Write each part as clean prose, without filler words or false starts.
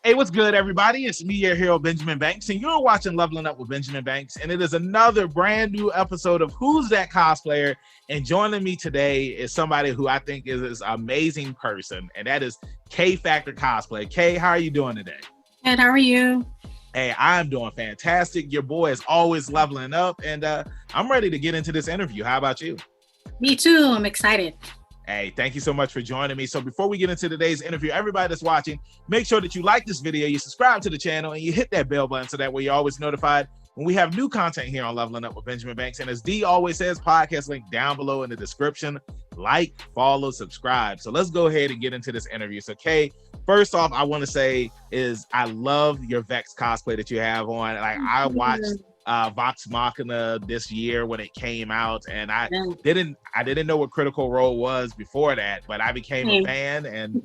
Hey, what's good, everybody? It's me, your hero, Benjamin Banks, and you're watching Leveling Up with Benjamin Banks, and it is another brand new episode of Who's That Cosplayer? And joining me today is somebody who I think is an amazing person, and that is K Factorcosplay. Kay, how are you doing today? Good, how are you? Hey, I'm doing fantastic. Your boy is always leveling up, and I'm ready to get into this interview. How about you? Me too, I'm excited. Hey, thank you so much for joining me. So before we get into today's interview, everybody that's watching, make sure that you like this video, you subscribe to the channel, and you hit that bell button so that way you're always notified when we have new content here on Leveling Up with Benjamin Banks. And as D always says, podcast link down below in the description. Like, follow, subscribe. So let's go ahead and get into this interview. So Kay, first off, I want to say is I love your Vex cosplay that you have on. Like I watched Vox Machina this year when it came out, and I didn't know what Critical Role was before that, but I became a fan, and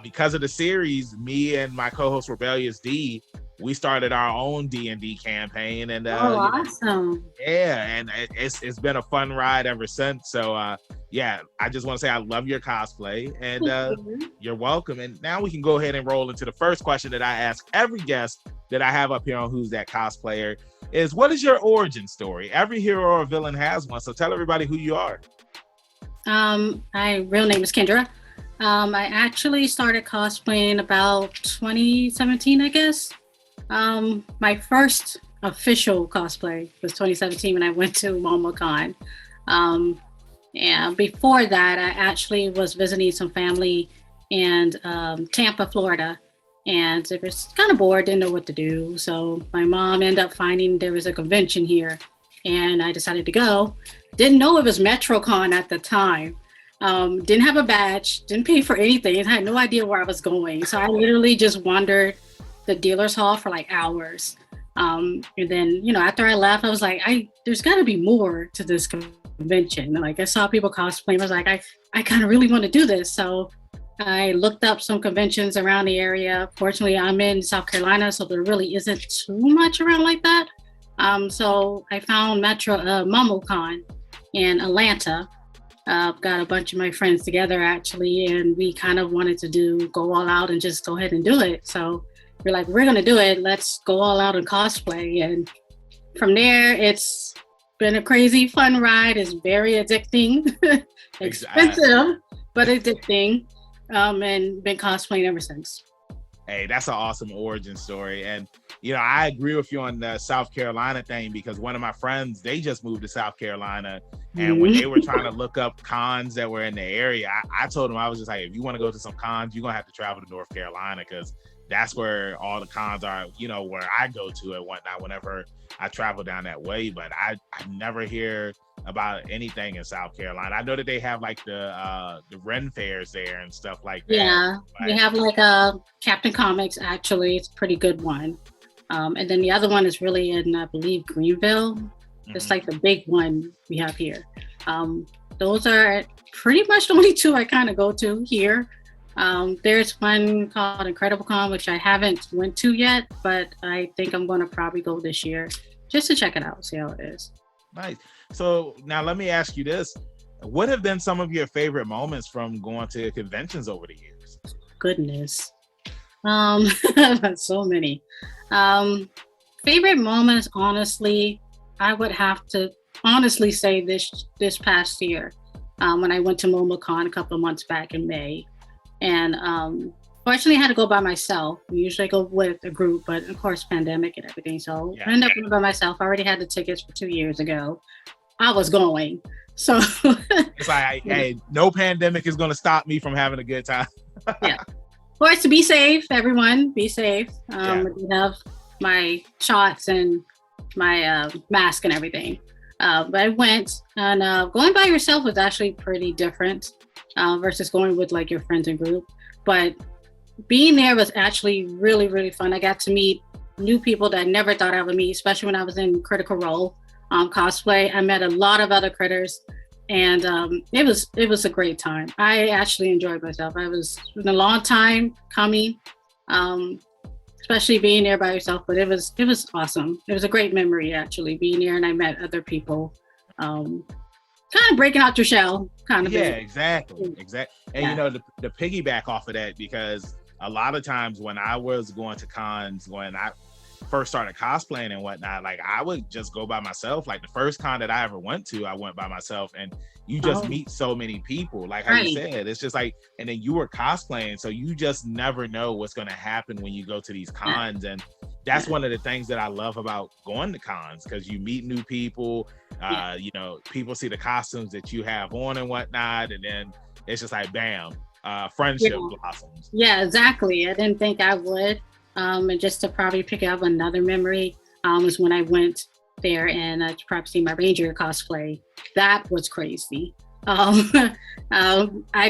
because of the series, me and my co-host Rebellious D, we started our own D&D campaign, and awesome. And it's been a fun ride ever since. So I just want to say I love your cosplay, and you're welcome. And now we can go ahead and roll into the first question that I ask every guest that I have up here on Who's That Cosplayer is, what is your origin story? Every hero or villain has one, so tell everybody who you are. My real name is Kendra. I actually started cosplaying about 2017, I guess. My first official cosplay was 2017 when I went to MomoCon. And before that, I actually was visiting some family in Tampa, Florida. And it was kind of bored, didn't know what to do. So my mom ended up finding there was a convention here, and I decided to go. Didn't know it was MetroCon at the time. Didn't have a badge, didn't pay for anything. I had no idea where I was going. So I literally just wandered the dealer's hall for like hours. And then, after I left, I was like, there's got to be more to this convention. Like I saw people cosplaying. I was like, I kind of really want to do this. So I looked up some conventions around the area. Fortunately, I'm in South Carolina, so there really isn't too much around like that. So I found MomoCon in Atlanta. Got a bunch of my friends together actually, and we kind of wanted to go all out and just go ahead and do it. So we're like, we're gonna do it. Let's go all out and cosplay. And from there, it's been a crazy fun ride. It's very addicting, expensive, but addicting. And been cosplaying ever since. Hey, that's an awesome origin story. And, I agree with you on the South Carolina thing, because one of my friends, they just moved to South Carolina. And when they were trying to look up cons that were in the area, I told them, I was just like, if you want to go to some cons, you're going to have to travel to North Carolina, because that's where all the cons are, where I go to and whatnot whenever I travel down that way. But I never hear about anything in South Carolina. I know that they have like the Ren fairs there and stuff like that. Yeah, we have like Captain Comics, actually. It's a pretty good one. And then the other one is really in, I believe, Greenville. It's like the big one we have here. Those are pretty much the only two I kind of go to here. There's one called Incredible Con, which I haven't went to yet, but I think I'm going to probably go this year just to check it out, see how it is. Nice. So now let me ask you this. What have been some of your favorite moments from going to conventions over the years? Goodness. So many. Favorite moments, honestly, I would have to honestly say this past year, when I went to MomoCon a couple of months back in May. And fortunately, I had to go by myself. We usually go with a group, but of course, pandemic and everything. So I ended up going by myself. I already had the tickets for 2 years ago. I was going. So it's like, hey, no pandemic is going to stop me from having a good time. Yeah. Of course, to be safe, everyone, be safe. I do have my shots and my mask and everything. But I went, and going by yourself was actually pretty different versus going with like your friends and group. But being there was actually really, really fun. I got to meet new people that I never thought I would meet, especially when I was in Critical Role cosplay. I met a lot of other critters, and it was a great time. I actually enjoyed myself. It was a long time coming, especially being there by yourself, but it was awesome. It was a great memory actually being there, and I met other people. Kind of breaking out your shell, kind of. Yeah, exactly. And yeah. The piggyback off of that, because a lot of times when I was going to cons, when I first started cosplaying and whatnot, like I would just go by myself. Like the first con that I ever went to, I went by myself, and you just meet so many people. Like how you said, it's just like, and then you were cosplaying, so you just never know what's going to happen when you go to these cons. And that's one of the things that I love about going to cons, because you meet new people. You know, people see the costumes that you have on and whatnot, and then it's just like bam, friendship blossoms. Yeah, exactly. I didn't think I would. And just to probably pick up another memory, was when I went there and I probably see my Ranger cosplay. That was crazy. I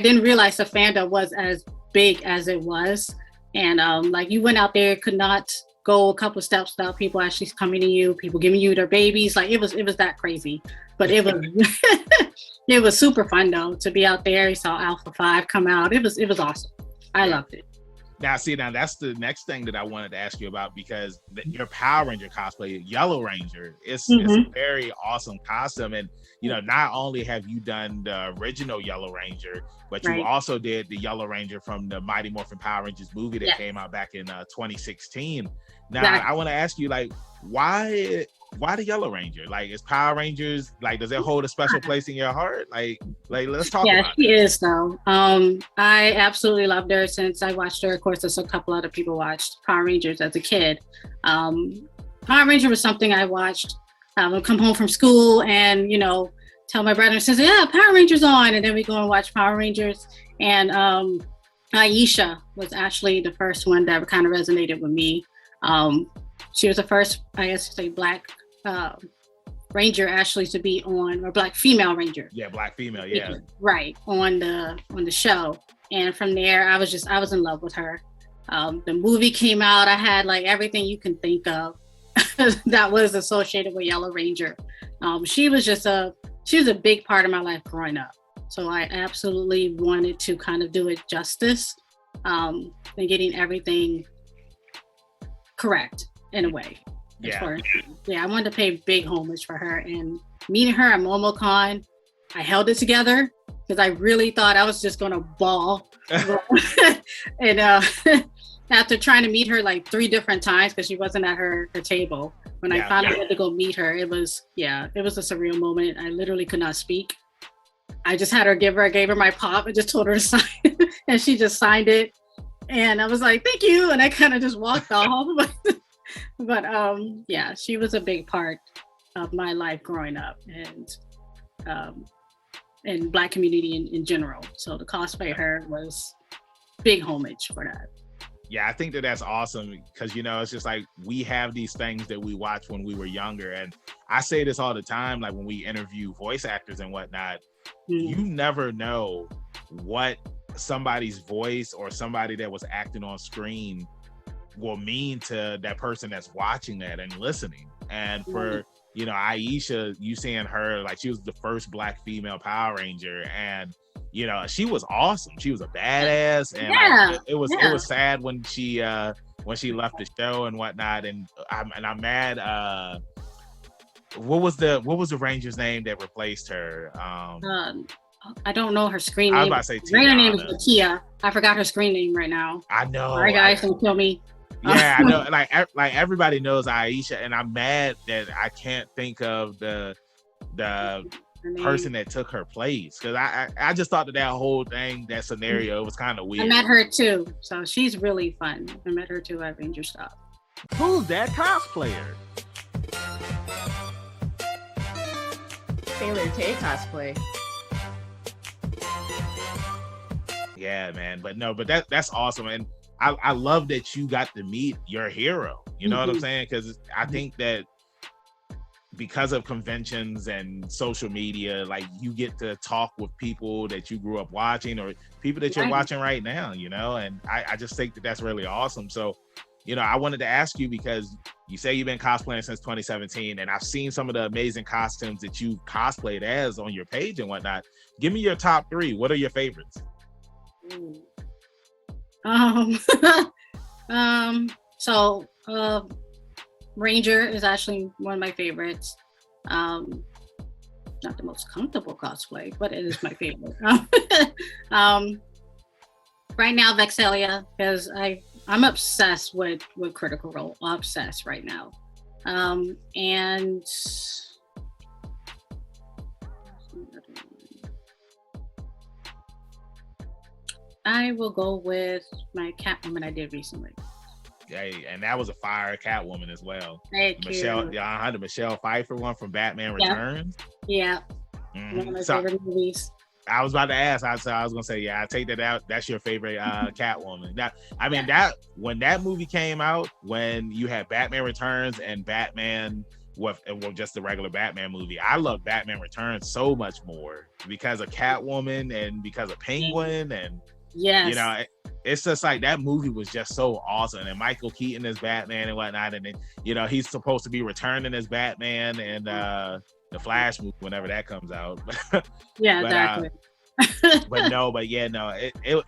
didn't realize the fandom was as big as it was. And like you went out there, could not go a couple steps without people actually coming to you, people giving you their babies. Like it was that crazy. But it was it was super fun though to be out there. You saw Alpha 5 come out. It was awesome. I loved it. Now, see, now that's the next thing that I wanted to ask you about, because your Power Ranger cosplay, Yellow Ranger, it's a very awesome costume. And, you know, not only have you done the original Yellow Ranger, but you also did the Yellow Ranger from the Mighty Morphin Power Rangers movie that came out back in 2016. Now, I want to ask you, like, why the Yellow Ranger? Like, is Power Rangers, like, does it hold a special place in your heart? Like let's talk about it. Yeah, she is though. I absolutely loved her since I watched her. Of course, as a couple other people watched Power Rangers as a kid. Power Ranger was something I watched. I would come home from school and, you know, tell my brother and sister, yeah, Power Rangers on. And then we go and watch Power Rangers. And Aisha was actually the first one that kind of resonated with me. She was the first, I guess, to say Black Ranger actually to be on, or Black female Ranger. Yeah, Black female, yeah. Right, on the show. And from there, I was in love with her. The movie came out, I had like everything you can think of that was associated with Yellow Ranger. She was a big part of my life growing up. So I absolutely wanted to kind of do it justice, and getting everything correct in a way. I wanted to pay big homage for her, and meeting her at MomoCon, I held it together because I really thought I was just gonna bawl. And after trying to meet her like 3 different times because she wasn't at her table, when I finally had to go meet her, it was a surreal moment. I literally could not speak. I just had her I gave her my pop and just told her to sign it, and she just signed it. And I was like, thank you. And I kind of just walked off. But she was a big part of my life growing up, and Black community in general. So to cosplay her was big homage for that. Yeah, I think that's awesome, because, you know, it's just like we have these things that we watched when we were younger. And I say this all the time, like when we interview voice actors and whatnot, you never know what somebody's voice or somebody that was acting on screen will mean to that person that's watching that and listening. And for, you know, Aisha, you seeing her, like she was the first Black female Power Ranger, and, you know, she was awesome. She was a badass, and like, it was sad when she left the show and whatnot. And I'm mad. What was the Ranger's name that replaced her? I don't know her screen name. I was about to say Tia. Her name is Nakia. I forgot her screen name right now. I know. Sorry, guys, don't kill me. Yeah, I know. Like everybody knows Aisha, and I'm mad that I can't think of the person that took her place, because I just thought that whole thing, that scenario, was kind of weird. I met her too, so she's really fun. I met her too at Ranger Stop. Who's that cosplayer? Sailor Tay cosplay. Yeah, man. But that's awesome. And I love that you got to meet your hero. You know what I'm saying? Because I think that because of conventions and social media, like you get to talk with people that you grew up watching, or people that you're watching right now, you know? And I just think that that's really awesome. So, you know, I wanted to ask you, because you say you've been cosplaying since 2017, and I've seen some of the amazing costumes that you cosplayed as on your page and whatnot. Give me your top 3. What are your favorites? So Ranger is actually one of my favorites. Not the most comfortable cosplay, but it is my favorite. Right now, Vexelia, because I'm obsessed with Critical Role. Obsessed right now. And I will go with my Catwoman I did recently. Yeah, and that was a fire Catwoman as well. Thank Michelle, you. yeah, the Michelle Pfeiffer one from Batman Returns. Yeah. One of my favorite movies. I was about to ask. I was gonna say, yeah, I take that out. That's your favorite Catwoman. Now, I mean, that when that movie came out, when you had Batman Returns and Batman with just the regular Batman movie, I love Batman Returns so much more because of Catwoman and because of Penguin and you know, it's just like that movie was just so awesome. And Michael Keaton as Batman and whatnot, and then you know he's supposed to be returning as Batman and the Flash movie whenever that comes out. Exactly.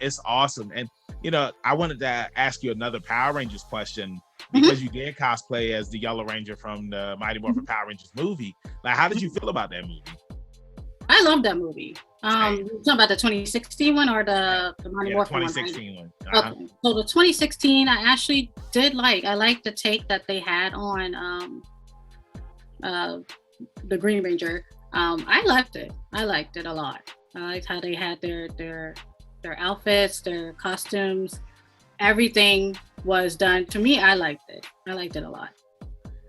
It's awesome. And you know, I wanted to ask you another Power Rangers question because you did cosplay as the Yellow Ranger from the Mighty Morphin Power Rangers movie. Like, how did you feel about that movie? I love that movie. You're talking about the 2016 one or the Mighty Morphin 2016 one? Right? Okay. So the 2016, I actually did like. I liked the take that they had on the Green Ranger. I liked it. I liked it a lot. I liked how they had their outfits, their costumes, everything was done. To me, I liked it. I liked it a lot.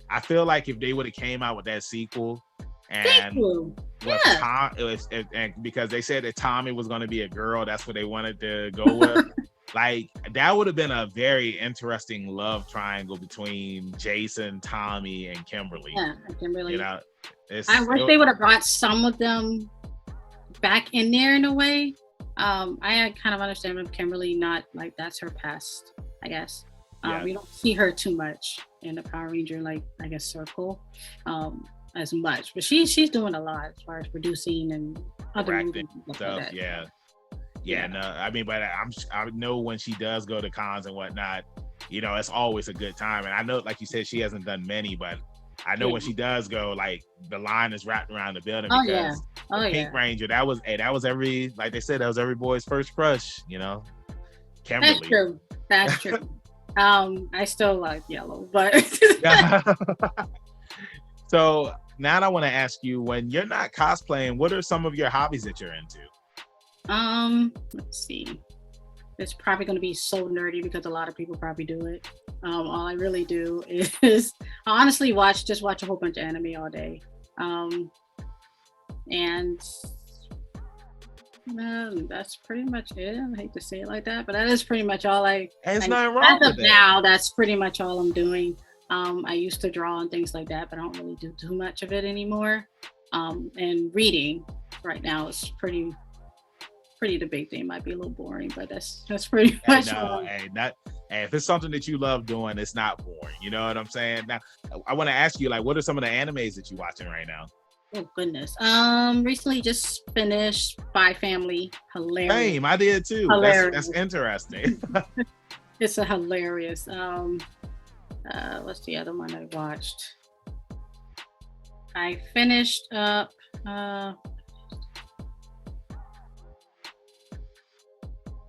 I feel like if they would have came out with that sequel, and Tom, and because they said that Tommy was going to be a girl, that's what they wanted to go with. Like that would have been a very interesting love triangle between Jason, Tommy, and Kimberly. Yeah, Kimberly. You know, I wish they would have brought some of them back in there in a way. I kind of understand with Kimberly, not like that's her past, I guess. We don't see her too much in the Power Ranger, like I guess circle, as much. But she's doing a lot as far as producing and other movies and stuff. Like that. No, I mean, but I know when she does go to cons and whatnot, you know, it's always a good time. And I know, like you said, she hasn't done many, but I know when she does go, like the line is wrapped around the building because the Pink Ranger, that was every, like they said, that was every boy's first crush, you know. Kimberly. That's true. I still like yellow, but so now I want to ask you, when you're not cosplaying, what are some of your hobbies that you're into? Let's see. It's probably going to be so nerdy because a lot of people probably do it. All I really do is honestly watch a whole bunch of anime all day. And that's pretty much it. I hate to say it like that, but that is pretty much all There's nothing wrong with it. Now, that's pretty much all I'm doing. I used to draw and things like that, but I don't really do too much of it anymore. And reading right now is pretty the big thing. Might be a little boring, but that's pretty much. If it's something that you love doing, it's not boring. You know what I'm saying? Now, I want to ask you, like, what are some of the animes that you're watching right now? Oh goodness. Recently just finished Spy Family. Hilarious. Same, I did too. That's interesting. It's a hilarious. What's the other one I watched? I finished up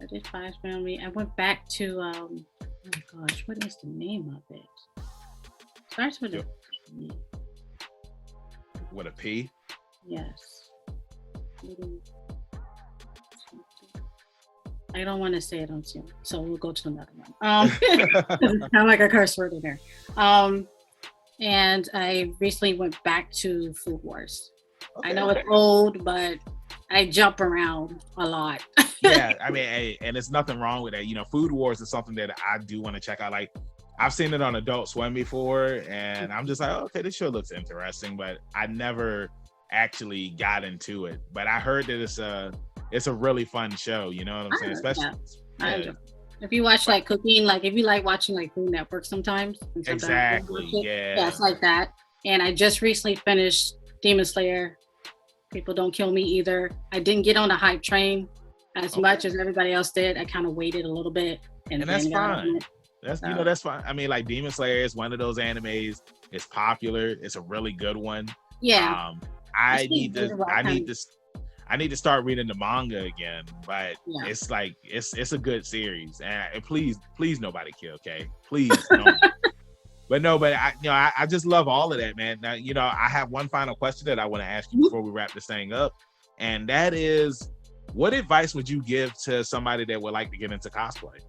I did Spy Family. I went back to oh gosh, what is the name of it? Starts with a P. With a P? Yes. I don't want to say it on Zoom, so we'll go to another one. It's kind of like a curse word in there. And I recently went back to Food Wars. I know it's old, but I jump around a lot. Yeah, I mean, and there's nothing wrong with that. You know, Food Wars is something that I do want to check out. Like, I've seen it on Adult Swim before, and I'm just like, okay, this show looks interesting, but I never actually got into it. But I heard that it's a really fun show. You know what I'm saying? Especially if you watch like cooking, like if you like watching like Food Network sometimes exactly, yeah, it's like that. And I just recently finished Demon Slayer. People Don't Kill Me Either. I didn't get on the hype train as much as everybody else did. I kind of waited a little bit, and that's fine. That's fine. I mean, like Demon Slayer is one of those animes. It's popular. It's a really good one. Yeah. I need to I need to start reading the manga again, but Yeah. it's like it's a good series, and please nobody kill K, please don't. But no, but I just love all of that, man. Now, I have one final question that I want to ask you before we wrap this thing up, and that is, what advice would you give to somebody that would like to get into cosplay?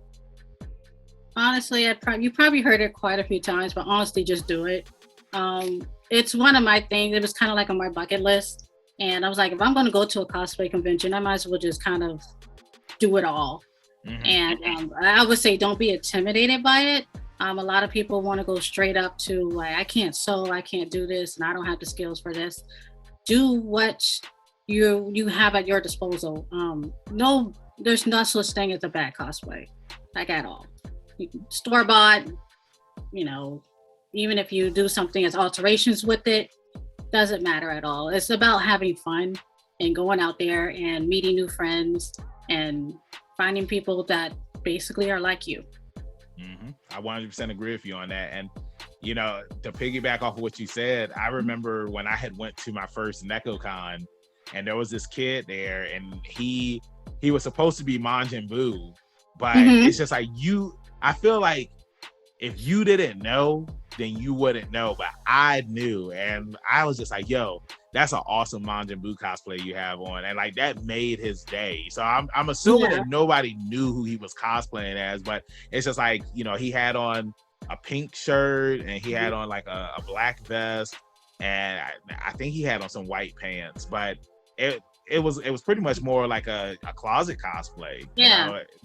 Honestly, you probably heard it quite a few times, but honestly, just do it. It's one of my things. It was kind of like on my bucket list. And I was like, if I'm going to go to a cosplay convention, I might as well just kind of do it all. Mm-hmm. And I would say don't be intimidated by it. A lot of people want to go straight up to like, I can't sew, I can't do this, and I don't have the skills for this. Do what you have at your disposal. No, there's no such thing as a bad cosplay, like at all. Store-bought, even if you do something as alterations with it, doesn't matter at all. It's about having fun and going out there and meeting new friends and finding people that basically are like you. Mm-hmm. I 100% agree with you on that. And, to piggyback off of what you said, I remember when I had went to my first NecoCon, and there was this kid there, and he was supposed to be Majin Buu, but it's just like I feel like if you didn't know, then you wouldn't know, but I knew, and I was just like, yo, that's an awesome Majin Buu cosplay you have on, and like that made his day. So I'm assuming that nobody knew who he was cosplaying as, but it's just like, he had on a pink shirt, and he had on like a black vest, and I think he had on some white pants, but it was pretty much more like a closet cosplay.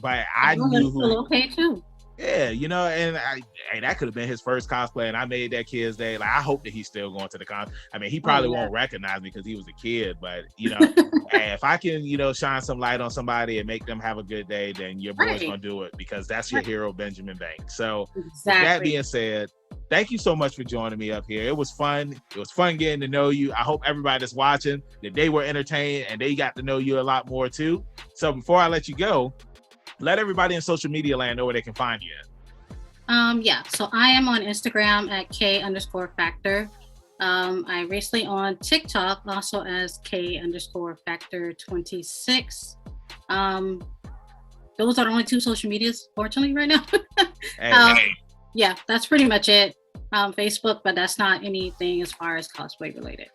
But I knew who. Okay too. Yeah, and that could have been his first cosplay, and I made that kid's day. Like, I hope that he's still going to the con. I mean, he probably won't recognize me because he was a kid, but if I can, shine some light on somebody and make them have a good day, then your boy's gonna do it, because that's your hero, Benjamin Banks. So, with that being said, thank you so much for joining me up here. It was fun. It was fun getting to know you. I hope everybody that's watching, that they were entertained and they got to know you a lot more too. So before I let you go, let everybody in social media land know where they can find you at. So I am on Instagram at K_Factor. I recently on TikTok also as K_Factor26. Those are the only two social medias, fortunately, right now. Yeah, that's pretty much it. Facebook, but that's not anything as far as cosplay related.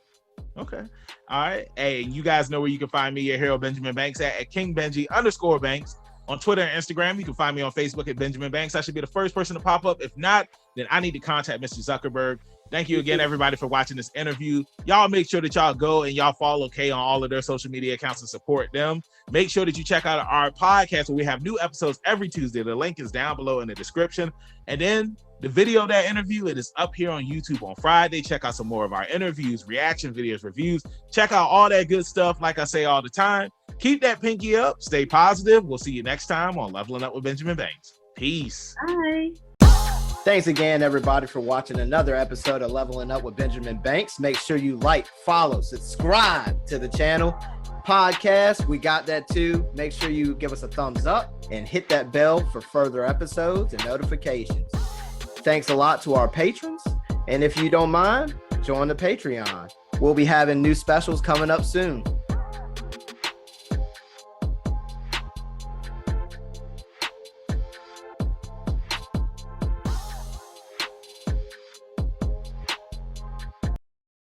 Okay. All right. Hey, you guys know where you can find me, your hero, Benjamin Banks, at KingBenji_Banks. On Twitter and Instagram, you can find me on Facebook at Benjamin Banks. I should be the first person to pop up. If not, then I need to contact Mr. Zuckerberg. Thank you again, everybody, for watching this interview. Y'all make sure that y'all go and y'all follow Kay on all of their social media accounts and support them. Make sure that you check out our podcast where we have new episodes every Tuesday. The link is down below in the description. And then the video of that interview, it is up here on YouTube on Friday. Check out some more of our interviews, reaction videos, reviews. Check out all that good stuff. Like I say all the time, keep that pinky up. Stay positive. We'll see you next time on Leveling Up with Benjamin Banks. Peace. Bye. Thanks again, everybody, for watching another episode of Leveling Up with Benjamin Banks. Make sure you like, follow, subscribe to the channel. Podcast, we got that too. Make sure you give us a thumbs up and hit that bell for further episodes and notifications. Thanks a lot to our patrons. And if you don't mind, join the Patreon. We'll be having new specials coming up soon.